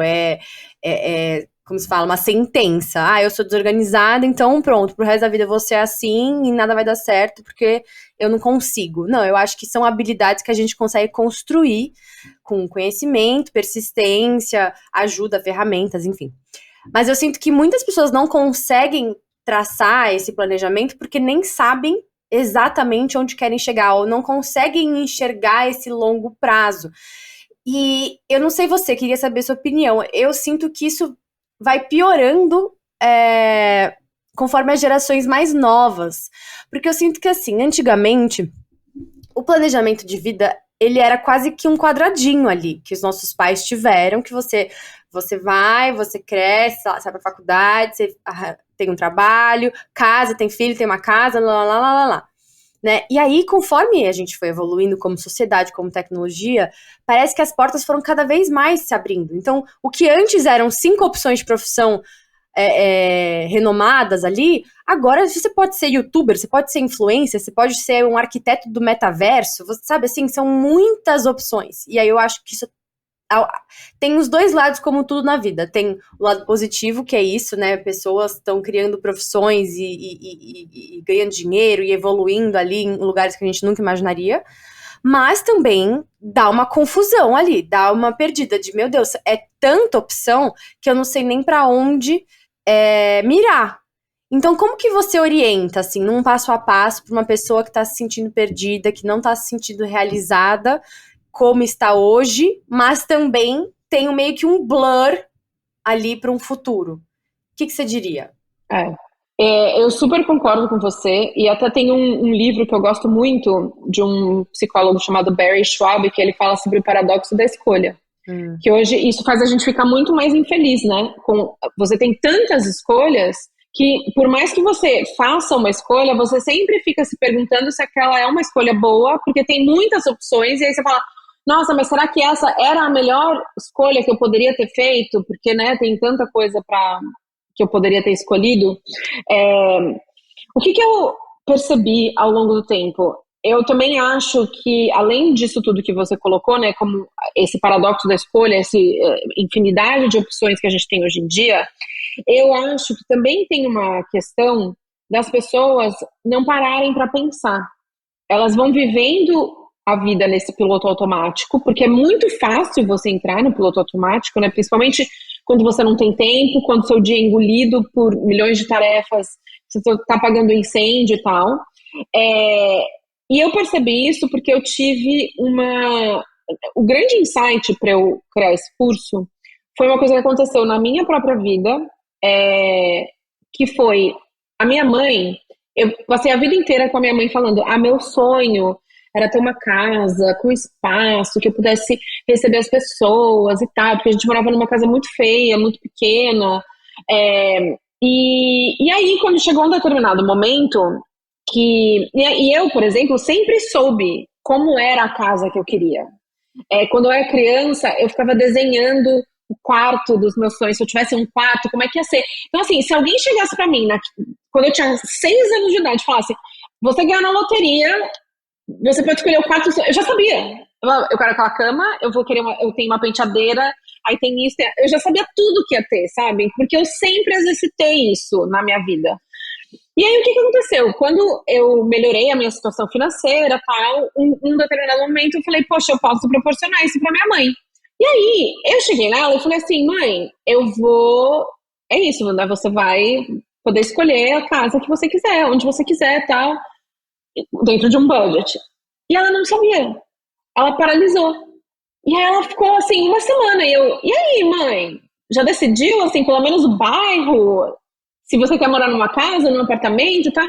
como se fala, uma sentença. Ah, eu sou desorganizada, então pronto, pro resto da vida eu vou ser assim e nada vai dar certo porque eu não consigo. Não, eu acho que são habilidades que a gente consegue construir com conhecimento, persistência, ajuda, ferramentas, enfim. Mas eu sinto que muitas pessoas não conseguem traçar esse planejamento porque nem sabem exatamente onde querem chegar, ou não conseguem enxergar esse longo prazo. E eu não sei você, queria saber sua opinião. Eu sinto que isso vai piorando conforme as gerações mais novas. Porque eu sinto que, assim, antigamente, o planejamento de vida, ele era quase que um quadradinho ali, que os nossos pais tiveram, que você vai, você cresce, sai pra faculdade, você tem um trabalho, casa, tem filho, tem uma casa, lá. Né? E aí, conforme a gente foi evoluindo como sociedade, como tecnologia, parece que as portas foram cada vez mais se abrindo. Então, o que antes eram 5 opções de profissão renomadas ali, agora você pode ser youtuber, você pode ser influencer, você pode ser um arquiteto do metaverso, você sabe, assim, são muitas opções. E aí eu acho que isso tem os dois lados, como tudo na vida. Tem o lado positivo, que é isso, né? Pessoas estão criando profissões e ganhando dinheiro e evoluindo ali em lugares que a gente nunca imaginaria. Mas também dá uma confusão ali, dá uma perdida de, meu Deus, é tanta opção que eu não sei nem pra onde mirar. Então, como que você orienta, assim, num passo a passo, para uma pessoa que tá se sentindo perdida, que não tá se sentindo realizada, como está hoje, mas também tem meio que um blur ali para um futuro. O que você diria? Eu super concordo com você, e até tem um livro que eu gosto muito, de um psicólogo chamado Barry Schwab, que ele fala sobre o paradoxo da escolha. Que hoje isso faz a gente ficar muito mais infeliz, né? Você tem tantas escolhas que, por mais que você faça uma escolha, você sempre fica se perguntando se aquela é uma escolha boa, porque tem muitas opções, e aí você fala, nossa, mas será que essa era a melhor escolha que eu poderia ter feito? Porque, né, tem tanta coisa que eu poderia ter escolhido. O que eu percebi ao longo do tempo? Eu também acho que, além disso tudo que você colocou, né, como esse paradoxo da escolha, essa infinidade de opções que a gente tem hoje em dia, eu acho que também tem uma questão das pessoas não pararem para pensar. Elas vão vivendo a vida nesse piloto automático, porque é muito fácil você entrar no piloto automático, né? Principalmente quando você não tem tempo, quando seu dia é engolido por milhões de tarefas, você está apagando incêndio e tal. E eu percebi isso porque eu tive o grande insight para eu criar esse curso foi uma coisa que aconteceu na minha própria vida, que foi a minha mãe. Eu passei a vida inteira com a minha mãe falando, meu sonho era ter uma casa com espaço, que eu pudesse receber as pessoas e tal, porque a gente morava numa casa muito feia, muito pequena. E aí, quando chegou um determinado momento, e eu, por exemplo, sempre soube como era a casa que eu queria. Quando eu era criança, eu ficava desenhando o quarto dos meus sonhos. Se eu tivesse um quarto, como é que ia ser? Então, assim, se alguém chegasse pra mim, quando eu tinha 6 anos de idade, e falasse, você ganhar na loteria, você pode escolher o quarto, eu já sabia. Eu quero aquela cama, eu tenho uma penteadeira, aí tem isso, eu já sabia tudo que ia ter, sabe? Porque eu sempre exercitei isso na minha vida. E aí, o que aconteceu? Quando eu melhorei a minha situação financeira, tal, um determinado momento eu falei, poxa, eu posso proporcionar isso pra minha mãe. E aí, eu cheguei nela e falei assim, mãe, é isso, né? Você vai poder escolher a casa que você quiser, onde você quiser, tal, dentro de um budget. E ela não sabia. Ela paralisou. E aí ela ficou assim, uma semana. E aí, mãe? Já decidiu, assim, pelo menos o bairro? Se você quer morar numa casa, num apartamento, tá?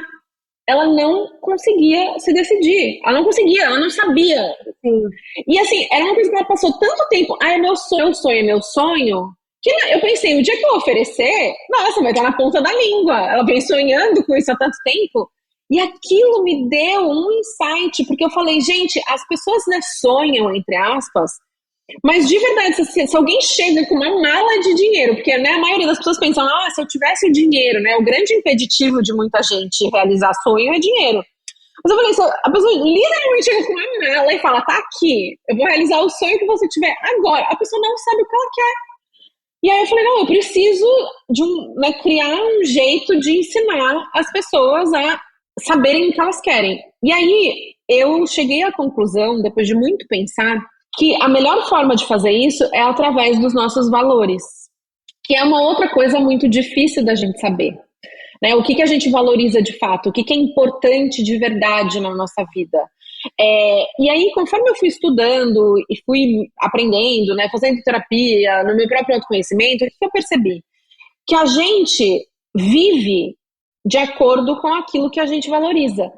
Ela não conseguia se decidir. Ela não conseguia, ela não sabia. Sim. E assim, era uma coisa que ela passou tanto tempo. É meu sonho. Que eu pensei, o dia que eu oferecer, nossa, vai estar na ponta da língua. Ela vem sonhando com isso há tanto tempo. E aquilo me deu um insight, porque eu falei, gente, as pessoas, né, sonham, entre aspas, mas de verdade, se alguém chega com uma mala de dinheiro, porque, né, a maioria das pessoas pensam, se eu tivesse o dinheiro, né, o grande impeditivo de muita gente realizar sonho é dinheiro. Mas eu falei, a pessoa literalmente chega com uma mala e fala, tá aqui, eu vou realizar o sonho que você tiver agora. A pessoa não sabe o que ela quer. E aí eu falei, não, eu preciso criar um jeito de ensinar as pessoas a saberem o que elas querem. E aí eu cheguei à conclusão, depois de muito pensar, que a melhor forma de fazer isso é através dos nossos valores, que é uma outra coisa muito difícil da gente saber. Né? O que a gente valoriza de fato, o que é importante de verdade na nossa vida. E aí, conforme eu fui estudando e fui aprendendo, né, fazendo terapia, no meu próprio autoconhecimento, o que eu percebi? Que a gente vive de acordo com aquilo que a gente valoriza,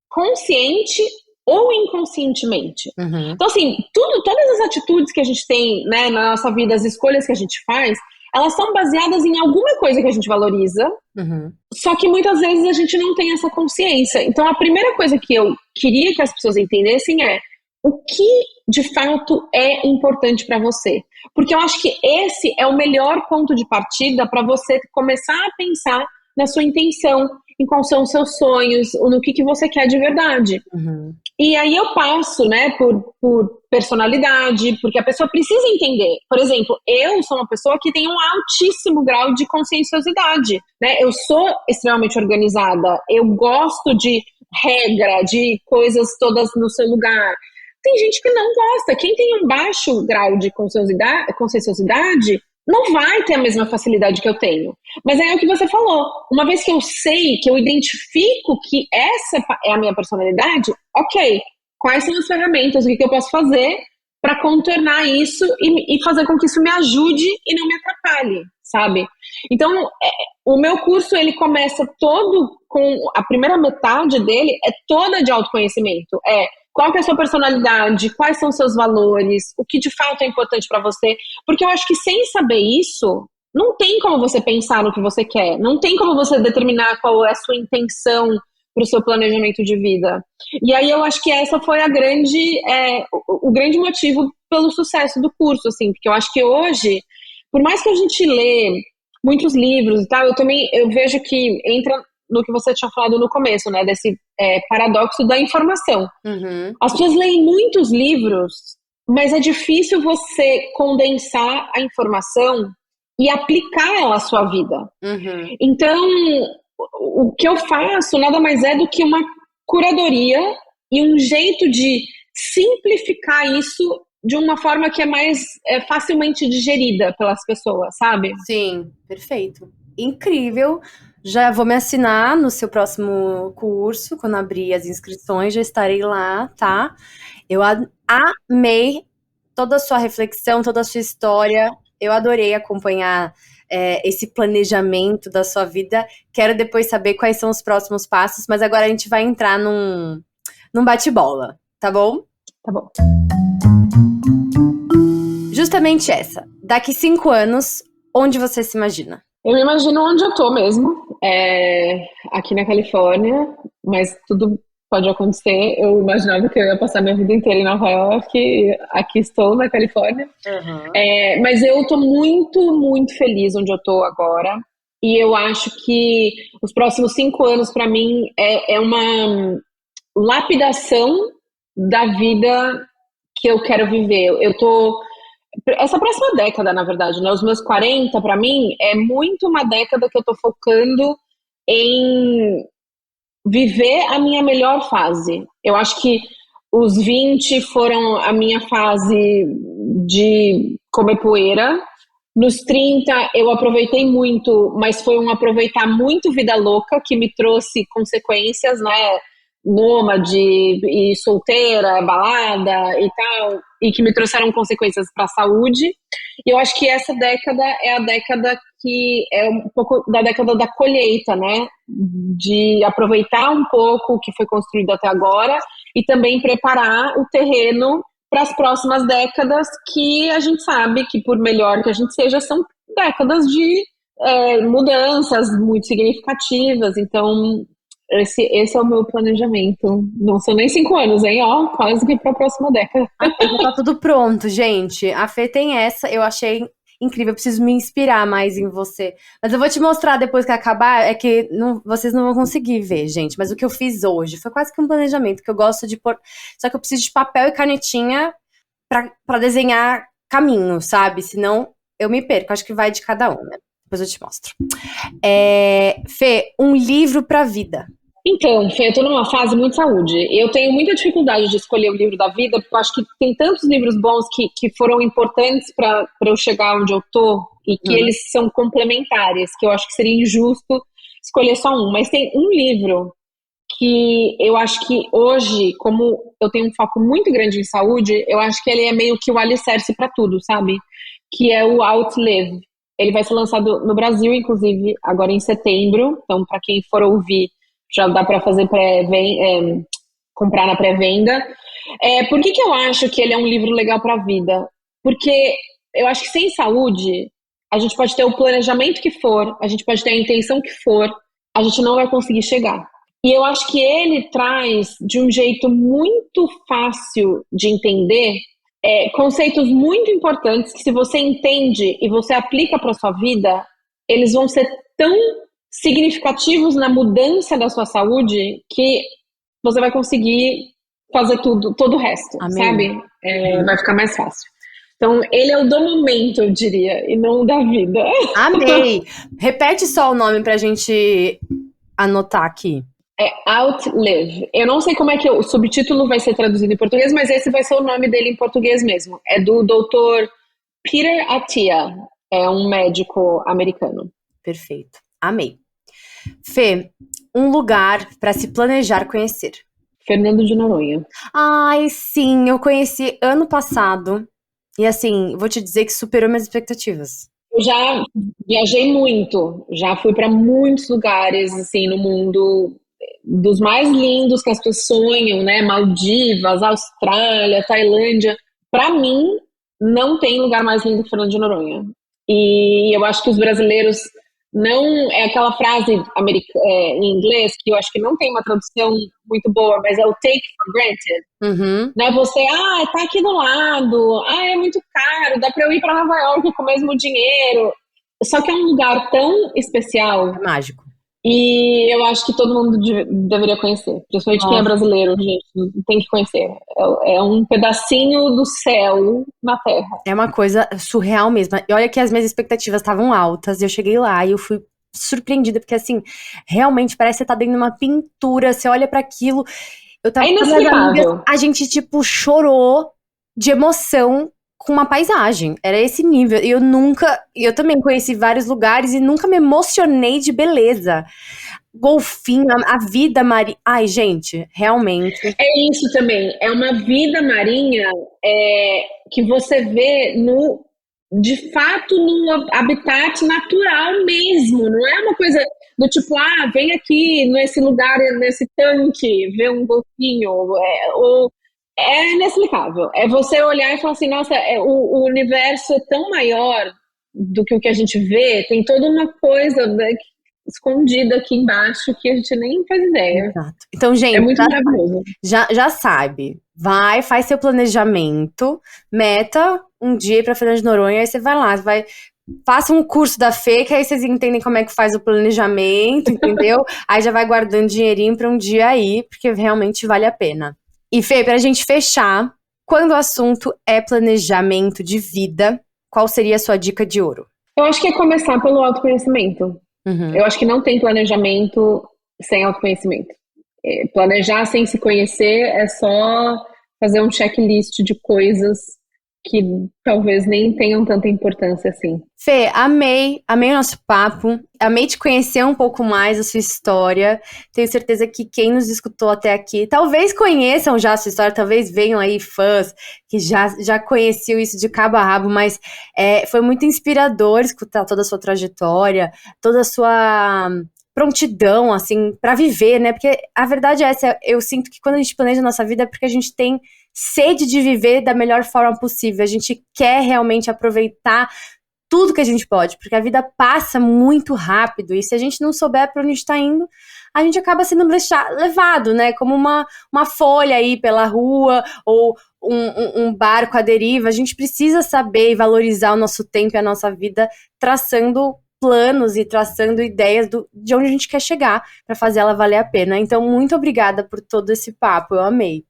consciente ou inconscientemente. Uhum. Então, assim, todas as atitudes que a gente tem, né, na nossa vida, as escolhas que a gente faz, elas são baseadas em alguma coisa que a gente valoriza, só que muitas vezes a gente não tem essa consciência. Então, a primeira coisa que eu queria que as pessoas entendessem é o que, de fato, é importante para você. Porque eu acho que esse é o melhor ponto de partida para você começar a pensar na sua intenção, em quais são os seus sonhos, no que você quer de verdade. E aí eu passo, né, por personalidade, porque a pessoa precisa entender. Por exemplo, eu sou uma pessoa que tem um altíssimo grau de conscienciosidade, né? Eu sou extremamente organizada, eu gosto de regra, de coisas todas no seu lugar. Tem gente que não gosta. Quem tem um baixo grau de conscienciosidade não vai ter a mesma facilidade que eu tenho. Mas é o que você falou. Uma vez que eu sei, que eu identifico que essa é a minha personalidade, ok, quais são as ferramentas, o que eu posso fazer para contornar isso e fazer com que isso me ajude e não me atrapalhe, sabe? Então, o meu curso, ele começa todo com, a primeira metade dele é toda de autoconhecimento. Qual que é a sua personalidade, quais são os seus valores, o que de fato é importante para você. Porque eu acho que sem saber isso, não tem como você pensar no que você quer, não tem como você determinar qual é a sua intenção para o seu planejamento de vida. E aí eu acho que essa foi o grande motivo pelo sucesso do curso, assim, porque eu acho que hoje, por mais que a gente lê muitos livros e tal, eu vejo que entra no que você tinha falado no começo, né, desse paradoxo da informação. As pessoas leem muitos livros, mas é difícil você condensar a informação e aplicar ela à sua vida. Então, o que eu faço nada mais é do que uma curadoria e um jeito de simplificar isso de uma forma que é mais facilmente digerida pelas pessoas, sabe? Sim, perfeito. Incrível. Já vou me assinar no seu próximo curso, quando abrir as inscrições, já estarei lá, tá? Eu amei toda a sua reflexão, toda a sua história. Eu adorei acompanhar esse planejamento da sua vida. Quero depois saber quais são os próximos passos, mas agora a gente vai entrar num bate-bola, tá bom? Tá bom. Justamente essa. Daqui 5 anos, onde você se imagina? Eu me imagino onde eu tô mesmo, aqui na Califórnia, mas tudo pode acontecer. Eu imaginava que eu ia passar minha vida inteira em Nova York, aqui estou na Califórnia. Mas eu tô muito, muito feliz onde eu tô agora. E eu acho que os próximos 5 anos, para mim, é uma lapidação da vida que eu quero viver. Essa próxima década, na verdade, né? Os meus 40, para mim, é muito uma década que eu tô focando em viver a minha melhor fase. Eu acho que os 20 foram a minha fase de comer poeira. Nos 30 eu aproveitei muito, mas foi um aproveitar muito vida louca que me trouxe consequências, né? Nômade e solteira, balada e tal, e que me trouxeram consequências para a saúde. E eu acho que essa década é a década que é um pouco da década da colheita, né? De aproveitar um pouco o que foi construído até agora e também preparar o terreno para as próximas décadas, que a gente sabe que, por melhor que a gente seja, são décadas de mudanças muito significativas. Então, esse é o meu planejamento. Não são nem 5 anos, hein? Quase que para a próxima década. Tá tudo pronto, gente. A Fê tem essa, eu achei incrível, eu preciso me inspirar mais em você. Mas eu vou te mostrar depois que acabar, é que vocês não vão conseguir ver, gente. Mas o que eu fiz hoje foi quase que um planejamento, que eu gosto de pôr... Só que eu preciso de papel e canetinha pra desenhar caminho, sabe? Senão eu me perco, acho que vai de cada um, né? Depois eu te mostro. Fê, um livro pra vida. Então, Fê, eu tô numa fase muito saúde. Eu tenho muita dificuldade de escolher o livro da vida, porque eu acho que tem tantos livros bons que foram importantes para eu chegar onde eu tô, e que eles são complementares, que eu acho que seria injusto escolher só um. Mas tem um livro que eu acho que hoje, como eu tenho um foco muito grande em saúde, eu acho que ele é meio que o alicerce para tudo, sabe? Que é o Outlive. Ele vai ser lançado no Brasil, inclusive, agora em setembro. Então, para quem for ouvir, já dá para fazer comprar na pré-venda. Por que eu acho que ele é um livro legal para a vida? Porque eu acho que sem saúde, a gente pode ter o planejamento que for, a gente pode ter a intenção que for, a gente não vai conseguir chegar. E eu acho que ele traz, de um jeito muito fácil de entender, conceitos muito importantes que, se você entende e você aplica para sua vida, eles vão ser tão significativos na mudança da sua saúde que você vai conseguir fazer todo o resto, sabe? Vai ficar mais fácil. Então, ele é o do momento, eu diria, e não o da vida. Amei! Repete só o nome pra gente anotar aqui. Outlive. Eu não sei como é que o subtítulo vai ser traduzido em português, mas esse vai ser o nome dele em português mesmo. É do Dr. Peter Attia. É um médico americano. Perfeito. Amei. Fê, um lugar para se planejar conhecer. Fernando de Noronha. Ai, sim, eu conheci ano passado. E assim, vou te dizer que superou minhas expectativas. Eu já viajei muito. Já fui para muitos lugares, assim, no mundo, dos mais lindos que as pessoas sonham, né? Maldivas, Austrália, Tailândia. Para mim, não tem lugar mais lindo que Fernando de Noronha. E eu acho que os brasileiros não... É aquela frase em inglês que eu acho que não tem uma tradução muito boa, mas é o take for granted. Né? Você, tá aqui do lado, é muito caro, dá para eu ir para Nova York com o mesmo dinheiro. Só que é um lugar tão especial. É mágico. E eu acho que todo mundo deveria conhecer. Principalmente quem é brasileiro, gente, tem que conhecer. É um pedacinho do céu na Terra. É uma coisa surreal mesmo. E olha que as minhas expectativas estavam altas. E eu cheguei lá e eu fui surpreendida. Porque assim, realmente parece que você tá dentro de uma pintura. Você olha para aquilo. Eu tava com minhas amigas, a gente tipo chorou de emoção com uma paisagem. Era esse nível. E eu também conheci vários lugares e nunca me emocionei de beleza. Golfinho, a vida marinha. Ai, gente, realmente. É isso também. É uma vida marinha que você vê de fato num habitat natural mesmo. Não é uma coisa do tipo, vem aqui nesse lugar, nesse tanque, ver um golfinho. É inexplicável. É você olhar e falar assim, nossa, o universo é tão maior do que o que a gente vê, tem toda uma coisa escondida aqui embaixo que a gente nem faz ideia. Exato. Então, gente, é muito maravilhoso. Já sabe. Faz seu planejamento, meta um dia para Fernando de Noronha, aí você vai lá, faça um curso da Fê, que aí vocês entendem como é que faz o planejamento, entendeu? Aí já vai guardando dinheirinho para um dia aí, porque realmente vale a pena. E Fê, pra gente fechar, quando o assunto é planejamento de vida, qual seria a sua dica de ouro? Eu acho que é começar pelo autoconhecimento. Eu acho que não tem planejamento sem autoconhecimento. Planejar sem se conhecer é só fazer um checklist de coisas que talvez nem tenham tanta importância assim. Fê, amei o nosso papo, amei te conhecer um pouco mais, a sua história. Tenho certeza que quem nos escutou até aqui, talvez conheçam já a sua história, talvez venham aí fãs que já conheciam isso de cabo a rabo, mas foi muito inspirador escutar toda a sua trajetória, toda a sua prontidão, assim, pra viver, né? Porque a verdade é essa, eu sinto que quando a gente planeja a nossa vida é porque a gente tem sede de viver da melhor forma possível, a gente quer realmente aproveitar tudo que a gente pode, porque a vida passa muito rápido, e se a gente não souber para onde está indo, a gente acaba sendo levado, né, como uma folha aí pela rua, ou um barco à deriva. A gente precisa saber e valorizar o nosso tempo e a nossa vida, traçando planos e traçando ideias de onde a gente quer chegar, para fazer ela valer a pena. Então, muito obrigada por todo esse papo, eu amei.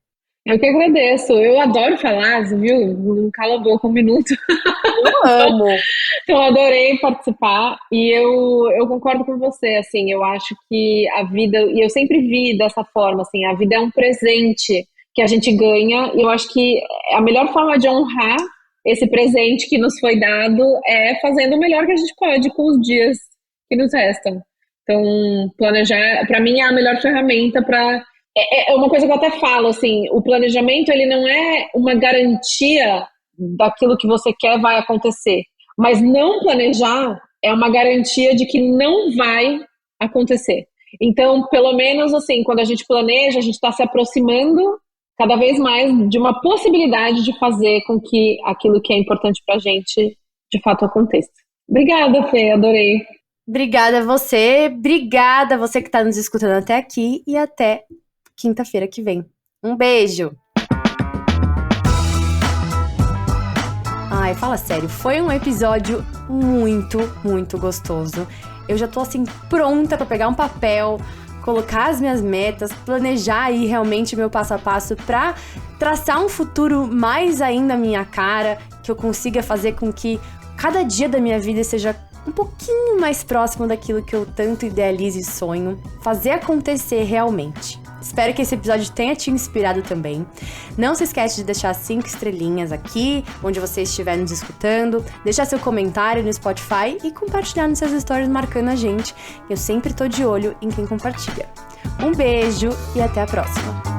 Eu que agradeço. Eu adoro falar, você viu? Não cala a boca um minuto. Eu amo. Então, eu adorei participar e eu concordo com você, assim, eu acho que a vida, e eu sempre vi dessa forma, assim, a vida é um presente que a gente ganha, e eu acho que a melhor forma de honrar esse presente que nos foi dado é fazendo o melhor que a gente pode com os dias que nos restam. Então, planejar, para mim, é a melhor ferramenta para... É uma coisa que eu até falo, assim, o planejamento, ele não é uma garantia daquilo que você quer vai acontecer, mas não planejar é uma garantia de que não vai acontecer. Então, pelo menos, assim, quando a gente planeja, a gente está se aproximando cada vez mais de uma possibilidade de fazer com que aquilo que é importante pra gente, de fato, aconteça. Obrigada, Fê, adorei. Obrigada a você que está nos escutando até aqui, e até quinta-feira que vem. Um beijo! Ai, fala sério, foi um episódio muito, muito gostoso. Eu já tô assim pronta pra pegar um papel, colocar as minhas metas, planejar aí realmente meu passo a passo pra traçar um futuro mais ainda à minha cara, que eu consiga fazer com que cada dia da minha vida seja um pouquinho mais próximo daquilo que eu tanto idealizo e sonho, fazer acontecer realmente. Espero que esse episódio tenha te inspirado também. Não se esquece de deixar 5 estrelinhas aqui, onde você estiver nos escutando, deixar seu comentário no Spotify e compartilhar nos seus stories marcando a gente. Eu sempre tô de olho em quem compartilha. Um beijo e até a próxima!